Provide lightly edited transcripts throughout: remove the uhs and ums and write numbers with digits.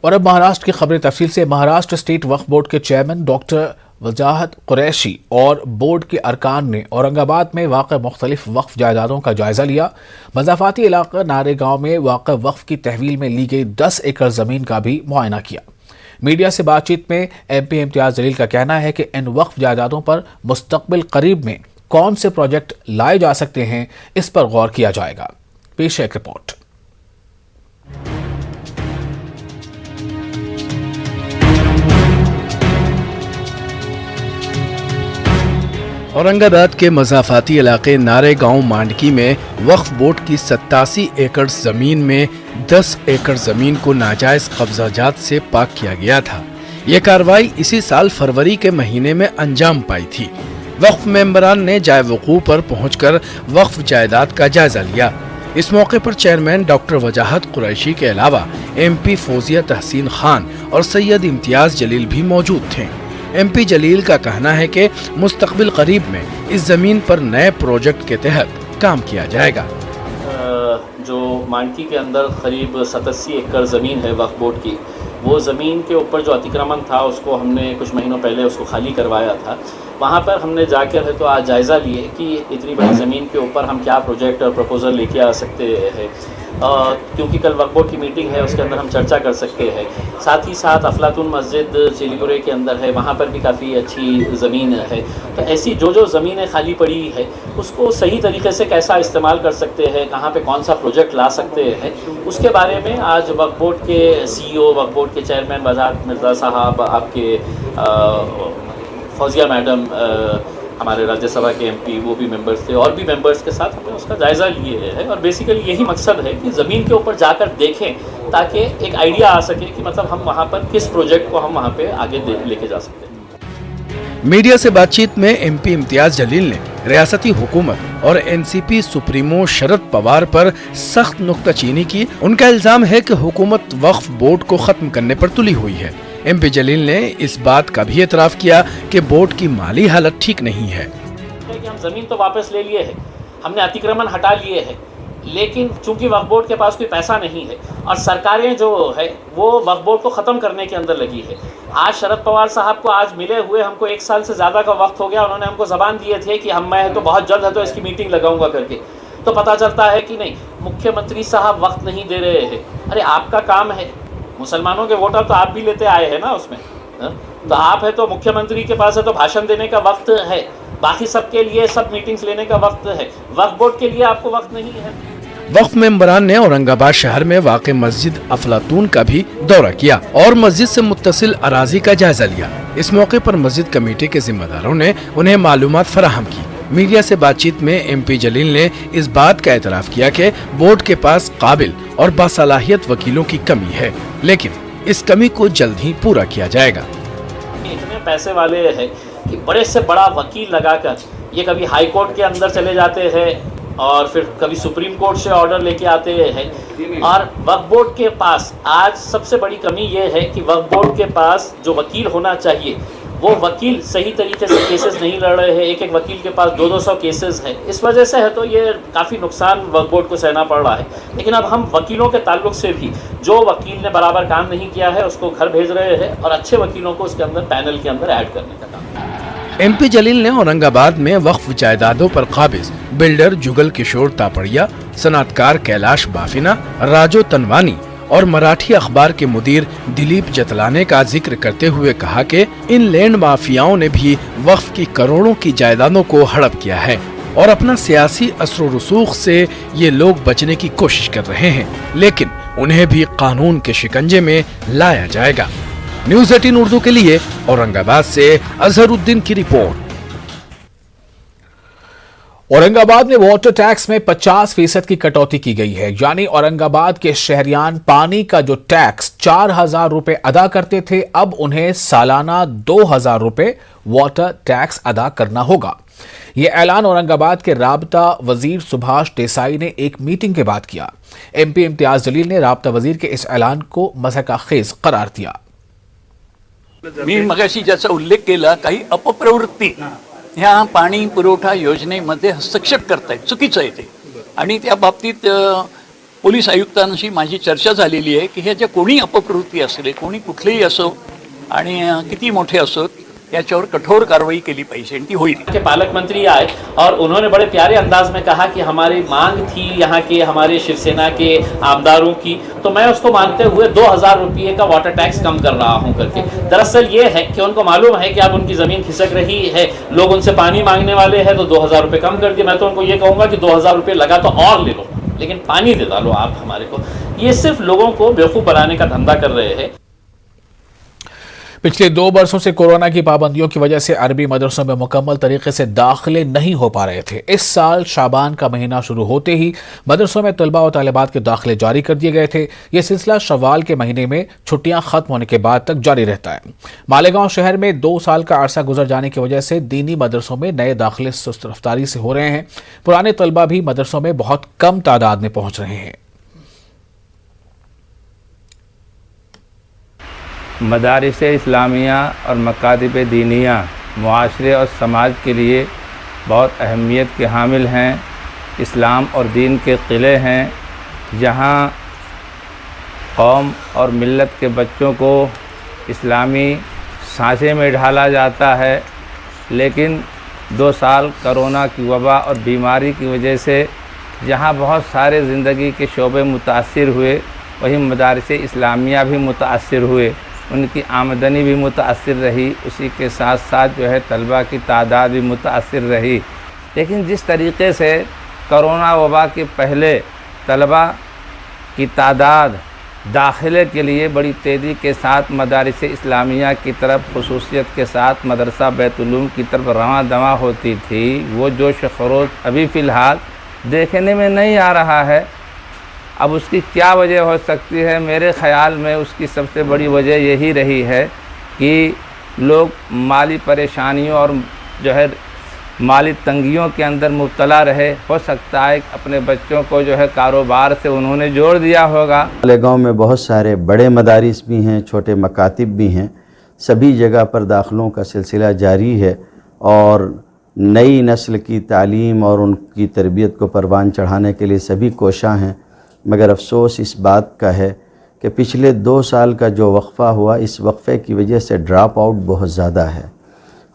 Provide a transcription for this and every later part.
اور اب مہاراشٹر کی خبریں تفصیل سے۔ مہاراشٹر اسٹیٹ وقف بورڈ کے چیئرمین ڈاکٹر وجاہت قریشی اور بورڈ کے ارکان نے اورنگ آباد میں واقع مختلف وقف جائیدادوں کا جائزہ لیا۔ مضافاتی علاقہ نارے گاؤں میں واقع وقف کی تحویل میں لی گئی 10 ایکڑ زمین کا بھی معائنہ کیا۔ میڈیا سے بات چیت میں ایم پی امتیاز جلیل کا کہنا ہے کہ ان وقف جائیدادوں پر مستقبل قریب میں کون سے پروجیکٹ لائے جا سکتے ہیں، اس پر غور کیا جائے گا۔ پیش ہے ایک رپورٹ۔ اورنگ آباد کے مضافاتی علاقے نارے گاؤں مانڈکی میں وقف بورڈ کی 87 ایکڑ زمین میں 10 ایکڑ زمین کو ناجائز قبضہ جات سے پاک کیا گیا تھا۔ یہ کارروائی اسی سال فروری کے مہینے میں انجام پائی تھی۔ وقف ممبران نے جائے وقوع پر پہنچ کر وقف جائیداد کا جائزہ لیا۔ اس موقع پر چیئرمین ڈاکٹر وجاہت قریشی کے علاوہ ایم پی فوزیہ تحسین خان اور سید امتیاز جلیل بھی موجود تھے۔ ایم پی جلیل کا کہنا ہے کہ مستقبل قریب میں اس زمین پر نئے پروجیکٹ کے تحت کام کیا جائے گا۔ جو مانڈکی کے اندر قریب 87 ایکڑ زمین ہے وقف بورڈ کی، وہ زمین کے اوپر جو اتکرمن تھا اس کو ہم نے کچھ مہینوں پہلے اس کو خالی کروایا تھا۔ وہاں پر ہم نے جا کر تو آج جائزہ لیے کہ اتنی بڑی زمین کے اوپر ہم کیا پروجیکٹ اور پروپوزل لے کے آ سکتے ہیں، کیونکہ کل وقف بورڈ کی میٹنگ ہے، اس کے اندر ہم چرچا کر سکتے ہیں۔ ساتھ ہی ساتھ افلاطون مسجد چیلیپورے کے اندر ہے، وہاں پر بھی کافی اچھی زمین ہے۔ تو ایسی جو زمینیں خالی پڑی ہے اس کو صحیح طریقے سے کیسا استعمال کر سکتے ہیں، کہاں پہ کون سا پروجیکٹ لا سکتے ہیں، اس کے بارے میں آج وقف بورڈ کے سی او، وقف بورڈ کے چیئرمین وجاہت مرزا صاحب، آپ کے فوزیہ میڈم، ہمارے راجیہ سبھا کے ایم پی، وہ بھی ممبرس تھے، اور بھی ممبرس کے ساتھ ہم نے اس کا جائزہ لیے ہے۔ اور بیسیکلی یہی مقصد ہے کہ زمین کے اوپر جا کر دیکھیں تاکہ ایک آئیڈیا آ سکے کہ مطلب ہم وہاں پر کس پروجیکٹ کو ہم وہاں پہ آگے لے کے جا سکتے ہیں۔ میڈیا سے بات چیت میں ایم پی امتیاز جلیل نے ریاستی حکومت اور این سی پی سپریمو شرد پوار پر سخت نکتہ چینی کی۔ ان کا الزام ہے کہ حکومت وقف بورڈ کو ختم کرنے پر تلی ہوئی ہے۔ ایم پی جلیل نے اس بات کا بھی اعتراف کیا کہ بورڈ کی مالی حالت ٹھیک نہیں ہے۔ ہم زمین تو واپس لے لیے ہیں، ہم نے اتکرمن ہٹا لیے ہیں، لیکن چونکہ وقف بورڈ کے پاس کوئی پیسہ نہیں ہے اور سرکاریں جو ہے وہ وقف بورڈ کو ختم کرنے کے اندر لگی ہے۔ آج شرد پوار صاحب کو آج ملے ہوئے ہم کو 1 سال سے زیادہ کا وقت ہو گیا، انہوں نے ہم کو زبان دیے تھے کہ میں تو بہت جلد ہے تو اس کی میٹنگ لگاؤں گا کر کے، تو پتہ چلتا ہے کہ نہیں، مکھیہ منتری صاحب وقت نہیں دے رہے ہیں۔ ارے آپ کا کام ہے، مسلمانوں کے ووٹر تو آپ بھی لیتے آئے ہیں نا اس میں، تو آپ ہے تو مکھیہ منتری کے پاس ہے تو بھاشن دینے کا وقت ہے، باقی سب کے لیے سب میٹنگز لینے کا وقت ہے، وقف بورڈ کے لیے آپ کو وقت نہیں ہے۔ وقف ممبران نے اورنگ آباد شہر میں واقع مسجد افلاطون کا بھی دورہ کیا اور مسجد سے متصل اراضی کا جائزہ لیا۔ اس موقع پر مسجد کمیٹی کے ذمہ داروں نے انہیں معلومات فراہم کی۔ میڈیا سے بات چیت میں ایم پی جلیل نے اس بات کا اعتراف کیا کہ بورڈ کے پاس قابل اور باصلاحیت وکیلوں کی کمی ہے، لیکن اس کمی کو جلد ہی پورا کیا جائے گا۔ اتنے پیسے والے ہیں کہ بڑے سے بڑا وکیل لگا کر یہ کبھی ہائی کورٹ کے اندر چلے جاتے ہیں اور پھر کبھی سپریم کورٹ سے آرڈر لے کے آتے ہیں، اور وقف بورڈ کے پاس آج سب سے بڑی کمی یہ ہے کہ وقف بورڈ کے پاس جو وکیل ہونا چاہیے وہ وکیل صحیح طریقے سے کیسز نہیں لڑ رہے ہیں۔ ایک وکیل کے پاس 200 کیسز ہیں، اس وجہ سے ہے تو یہ کافی نقصان وقف بورڈ کو سہنا پڑ رہا ہے۔ لیکن اب ہم وکیلوں کے تعلق سے بھی جو وکیل نے برابر کام نہیں کیا ہے اس کو گھر بھیج رہے ہیں اور اچھے وکیلوں کو اس کے اندر پینل کے اندر ایڈ کرنے کا کام۔ ایم پی جلیل نے اورنگ آباد میں وقف جائیدادوں پر قابض بلڈر جگل کشور تاپڑیا، صنعت کار کیلاش بافینا، راجو تنوانی اور مراٹھی اخبار کے مدیر دلیپ جتلانے کا ذکر کرتے ہوئے کہا کہ ان لینڈ مافیاؤں نے بھی وقف کی کروڑوں کی جائیدادوں کو ہڑپ کیا ہے اور اپنا سیاسی اثر و رسوخ سے یہ لوگ بچنے کی کوشش کر رہے ہیں، لیکن انہیں بھی قانون کے شکنجے میں لایا جائے گا۔ نیوز 18 اردو کے لیے اورنگ آباد سے اظہر الدین کی رپورٹ۔ اورنگ آباد میں واٹر ٹیکس میں 50% کی کٹوتی کی گئی ہے، یعنی اورنگ آباد کے شہریان پانی کا جو ٹیکس 4000 روپے ادا کرتے تھے اب انہیں سالانہ 2000 روپے واٹر ٹیکس ادا کرنا ہوگا۔ یہ اعلان اورنگ آباد کے رابطہ وزیر سبھاش دیسائی نے ایک میٹنگ کے بعد کیا۔ ایم پی امتیاز جلیل نے رابطہ وزیر के इस ऐलान को मजाकाखेज करार दिया। मी मगाशी ज्याचा उल्लेख केला, काही अपप्रवृत्ती ह्या पाणी पुरवठा योजनेमध्ये हस्तक्षेप करतायत, चुकीचं आहे ते। आणि त्या बाबतीत पोलीस आयुक्तांशी माझी चर्चा झालेली आहे की ह्या ज्या कोणी अपप्रवृत्ती असले, कोणी कुठलेही असो आणि किती मोठे असोत, याच्यावर कठोर कारवाई केली पाहिजे आणि ती होईल. के पालक मंत्री आए और उन्होंने बड़े प्यारे अंदाज में कहा कि हमारी मांग थी यहाँ के हमारे शिवसेना के आमदारों की, तो मैं उसको मानते हुए 2000 रुपये का वाटर टैक्स कम कर रहा हूँ करके. दरअसल ये है कि उनको मालूम है कि अब उनकी ज़मीन खिसक रही है, लोग उनसे पानी मांगने वाले हैं, तो 2000 रुपये कम कर दिए. मैं तो उनको ये कहूँगा कि 2000 रुपये लगा तो और ले लो, लेकिन पानी दे डालो आप हमारे को. ये सिर्फ लोगों को बेवकूफ़ बनाने का धंधा कर रहे हैं. पिछले 2 बरसों से कोरोना की पाबंदियों की वजह से अरबी मदरसों में मुकम्मल तरीके से दाखिले नहीं हो पा रहे थे. इस साल शाबान का महीना शुरू होते ही मदरसों में तलबा और तालिबात के दाखिले जारी कर दिए गए थे. ये सिलसिला शव्वाल के महीने में छुट्टियां खत्म होने के बाद तक जारी रहता है. मालेगांव शहर में 2 साल का अरसा गुजर जाने की वजह से दीनी मदरसों में नए दाखिले सुस्त रफ्तारी से हो रहे हैं. पुराने तलबा भी मदरसों में बहुत कम तादाद में पहुंच रहे हैं. मदारिस इस्लामिया और मकातिब दीनिया मुआशरे और समाज के लिए बहुत अहमियत के हामिल हैं. इस्लाम और दीन के किले हैं जहाँ कौम और मिल्लत के बच्चों को इस्लामी सांचे में ढाला जाता है. लेकिन 2 साल कोरोना की वबा और बीमारी की वजह से जहाँ बहुत सारे ज़िंदगी के शोबे मुतासिर हुए, वहीं मदारिस इस्लामिया भी मुतासिर हुए, उनकी आमदनी भी मुतासिर रही. उसी के साथ साथ जो है तलबा की तादाद भी मुतासिर रही. लेकिन जिस तरीके से कोरोना वबा के पहले तलबा की तादाद दाखिले के लिए बड़ी तेज़ी के साथ मदारिस इस्लामिया की तरफ खुसूसियत के साथ मदरसा बैतुल-उलूम की तरफ रवां दवा होती थी, वो जोश खरोश अभी फ़िलहाल देखने में नहीं आ रहा है. अब उसकी क्या वजह हो सकती है? मेरे ख़याल में उसकी सबसे बड़ी वजह यही रही है कि लोग माली परेशानियों और जो है माली तंगियों के अंदर मुब्तला रहे. हो सकता है अपने बच्चों को जो है कारोबार से उन्होंने जोड़ दिया होगा. मालेगांव में बहुत सारे बड़े मदारिस भी हैं, छोटे मकातिब भी हैं. सभी जगह पर दाखिलों का सिलसिला जारी है और नई नस्ल की तालीम और उनकी तरबियत को परवान चढ़ाने के लिए सभी कोशां हैं. मगर अफसोस इस बात का है कि पिछले 2 साल का जो वक्फ़ा हुआ, इस वक्फ़े की वजह से ड्रॉप आउट बहुत ज़्यादा है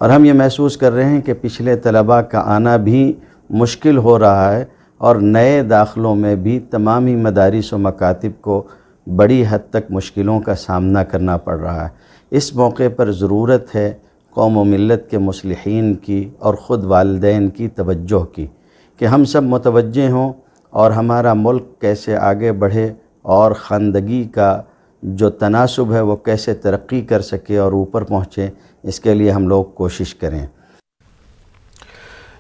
और हम ये महसूस कर रहे हैं कि पिछले तलबा का आना भी मुश्किल हो रहा है और नए दाखिलों में भी तमामी मदारिस व मकातिब को बड़ी हद तक मुश्किलों का सामना करना पड़ रहा है. इस मौके पर ज़रूरत है कौम व मिल्लत के मुस्लिहीन की और ख़ुद वालिदैन की तवज्जो की कि हम सब मुतवज्जे हों और हमारा मुल्क कैसे आगे बढ़े और ख़ानदगी का जो तनासुब है वो कैसे तरक्की कर सके और ऊपर पहुँचे, इसके लिए हम लोग कोशिश करें.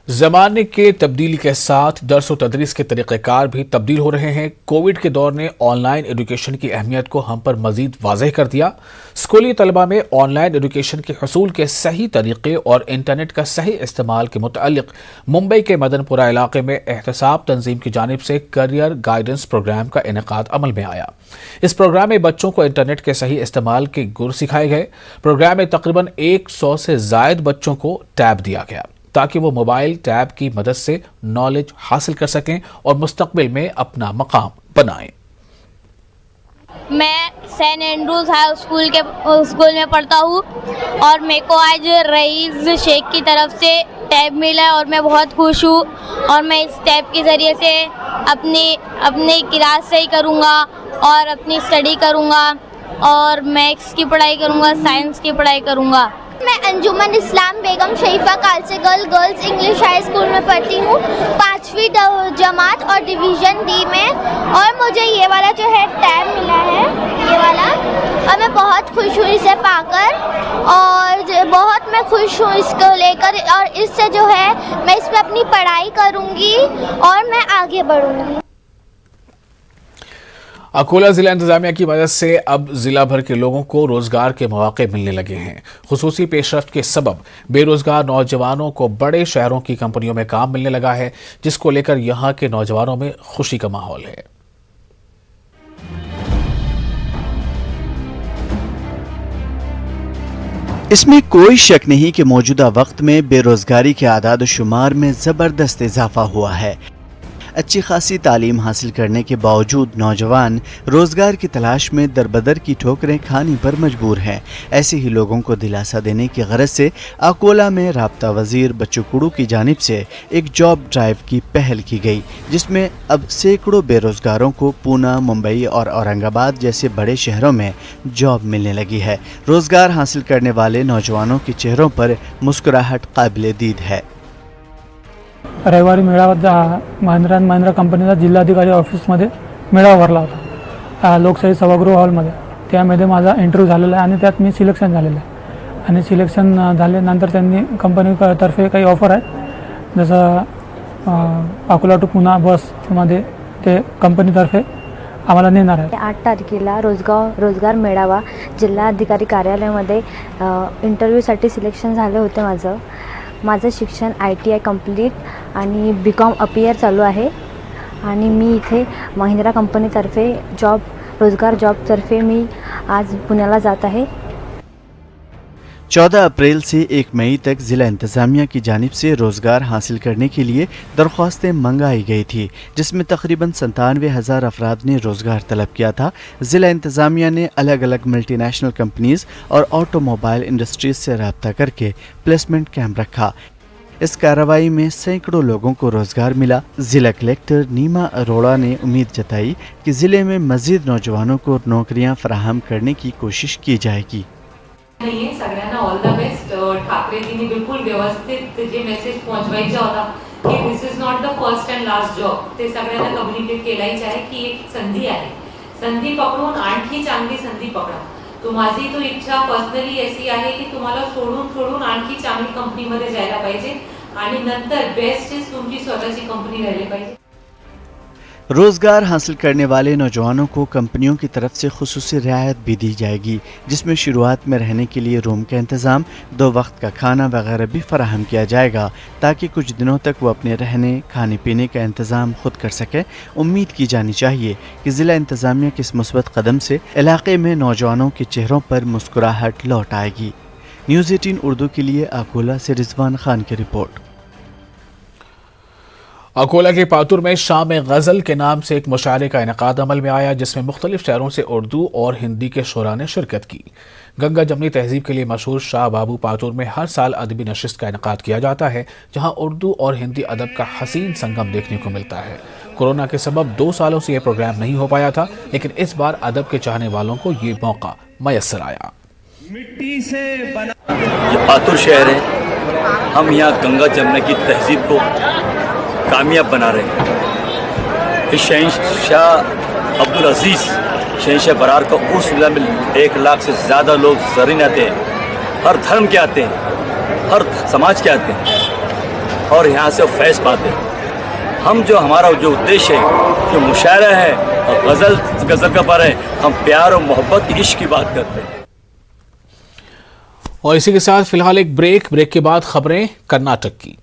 ज़माने के तब्दीली के साथ दर्स व तदरीस के तरीक़ेकार भी तब्दील हो रहे हैं. कोविड के दौर ने ऑनलाइन एजुकेशन की अहमियत को हम पर मज़ीद वाज़ेह कर दिया. स्कूली तलबा में ऑनलाइन एजुकेशन के हसूल के सही तरीक़े और इंटरनेट का सही इस्तेमाल के मुतालिक मुंबई के मदनपुरा इलाके में एहतसाब तंजीम की जानिब से करियर गाइडेंस प्रोग्राम का इनेकाद अमल में आया. इस प्रोग्राम में बच्चों को इंटरनेट के सही इस्तेमाल के गुर सिखाए गए. प्रोग्राम में तकरीबन 100 से ज़ायद बच्चों को टैब दिया गया ताकि वो मोबाइल टैब की मदद से नॉलेज हासिल कर सकें और मुस्तकबिल में अपना मकाम बनाएं. मैं सेंट एंड्रूज हाई स्कूल में पढ़ता हूँ और मेरे को आज रईस शेख की तरफ से टैब मिला और मैं बहुत खुश हूँ. और मैं इस टैब के ज़रिए से अपनी क्लास सही करूँगा और अपनी स्टडी करूँगा और मैथ्स की पढ़ाई करूँगा, साइंस की पढ़ाई करूँगा. मैं अंजुमन इस्लाम बेगम शरीफा कालसे गर्ल्स इंग्लिश हाई स्कूल में पढ़ती हूँ, 5वीं जमात और डिवीज़न डी में. और मुझे ये वाला जो है टैब मिला है, ये वाला, और मैं बहुत खुश हूँ इसे पाकर और बहुत मैं खुश हूँ इसको लेकर. और इससे जो है मैं इस पर अपनी पढ़ाई करूँगी और मैं आगे बढ़ूँगी. अकोला जिला इंतजामिया की मदद से अब जिला भर के लोगों को रोजगार के मौके मिलने लगे हैं. खुसूसी पेशरफ्त के सबब बेरोजगार नौजवानों को बड़े शहरों की कंपनियों में काम मिलने लगा है, जिसको लेकर यहां के नौजवानों में खुशी का माहौल है. इसमें कोई शक नहीं कि मौजूदा वक्त में बेरोजगारी के आदाद शुमार में जबरदस्त इजाफा हुआ है. अच्छी खासी तालीम हासिल करने के बावजूद नौजवान रोज़गार की तलाश में दरबदर की ठोकरें खाने पर मजबूर हैं। ऐसे ही लोगों को दिलासा देने की गरज से अकोला में राब्ता वज़ीर बच्चू कुड़ू की जानिब से एक जॉब ड्राइव की पहल की गई, जिसमें अब सैकड़ों बेरोज़गारों को पूना, मुंबई और औरंगाबाद जैसे बड़े शहरों में जॉब मिलने लगी है। रोज़गार हासिल करने वाले नौजवानों के चेहरों पर मुस्कुराहट काबिल दीद है। रविवारी मेळावा महिंद्रा अँड महिंद्रा कंपनीचा जिल्हाधिकारी ऑफिसमध्ये मेळावा भरला होता लोकशाही सभागृह हॉलमध्ये। त्यामध्ये माझा इंटरव्ह्यू झालेला आहे आणि त्यात मी सिलेक्शन झालेलं आहे आणि सिलेक्शन झाल्यानंतर त्यांनी कंपनीतर्फे काही ऑफर आहेत, जसं अकोला टू पुणा बसमध्ये ते कंपनीतर्फे आम्हाला नेणार आहे। 8 तारखेला रोजगार मेळावा जिल्हाधिकारी कार्यालयामध्ये इंटरव्ह्यूसाठी सिलेक्शन झाले होते। माझं शिक्षण ITI कंप्लीट आणि BCom अपियर चालू आहे आणि मी इथे महिंद्रा कंपनीतर्फे रोजगार जॉबतर्फे मी आज पुण्याला जात आहे। 14 अप्रैल से 1 मई तक ज़िला इंतज़ामिया की जानिब से रोज़गार हासिल करने के लिए दरख्वास्तें मंगाई गई थी, जिसमें तकरीबन 97,000 अफराद ने रोज़गार तलब किया था। ज़िला इंतज़ामिया ने अलग अलग मल्टीनेशनल कंपनीज़ और ऑटोमोबाइल इंडस्ट्रीज़ से रब्ता करके प्लेसमेंट कैंप रखा। इस कार्रवाई में सैकड़ों लोगों को रोज़गार मिला। ज़िला कलेक्टर नीमा अरोड़ा ने उम्मीद जताई कि ज़िले में मज़ीद नौजवानों को नौकरियाँ फराहम करने की कोशिश की जाएगी। सगळ्यांना ऑल द बेस्ट। ठाकरेजींनी बिलकुल व्यवस्थित जे मेसेज पोहोचवायचा होता की this is not the first and last job, ते सगळ्यांना कम्युनिकेट केलाच आहे की एक संधी आहे, संधी पकडून आणखी चांगली संधी पकडा। तो माझी तो इच्छा पर्सनली अशी आहे की तुम्हाला सोडून आणखी चांगली कंपनीमध्ये जायला पाहिजे आणि नंतर बेस्ट इज तुमची स्वतःची कंपनी राहिली पाहिजे। रोज़गार हासिल करने वाले नौजवानों को कंपनियों की तरफ से खुसूसी रियायत भी दी जाएगी, जिसमें शुरुआत में रहने के लिए रूम का इंतज़ाम, 2 वक्त का खाना वगैरह भी फराहम किया जाएगा, ताकि कुछ दिनों तक वो अपने रहने खाने पीने का इंतज़ाम खुद कर सके। उम्मीद की जानी चाहिए कि ज़िला इंतज़ामिया के इस मुस्बत कदम से इलाके में नौजवानों के चेहरों पर मुस्कुराहट लौट आएगी। न्यूज़ 18 उर्दू के लिए अकोला से रिजवान खान की रिपोर्ट। अकोला के पातुर में शाम गज़ल के नाम से एक मुशायरे का इनेकाद अमल में आया, जिसमें मुख्तलिफ शहरों से उर्दू और हिंदी के शुरा ने शिरकत की। गंगा जमनी तहजीब के लिए मशहूर शाह बाबू पातुर में हर साल अदबी नशिस्त का इनेकाद किया जाता है, जहां उर्दू और हिंदी अदब का हसीन संगम देखने को मिलता है। कोरोना के सबब 2 सालों से यह प्रोग्राम नहीं हो पाया था, लेकिन इस बार अदब के चाहने वालों को ये मौका मैसर आया। मिट्टी से बना ये पातुर शहर है, हम यहाँ गंगा जमना की तहजीब को कामयाब बना रहे हैं। इस शहंशाह अब्दुल अजीज़ शहंशाह बरार का उर्स में 1 लाख से ज़्यादा लोग ज़रीन आते हैं, हर धर्म के आते हैं, हर समाज के आते हैं और यहाँ से फैज़ पाते हैं। हम हमारा जो उद्देश्य है, जो मुशायरा है और गज़ल का पर है, हम प्यार और मोहब्बत की इश्क की बात करते हैं। और इसी के साथ फिलहाल एक ब्रेक के बाद खबरें कर्नाटक की।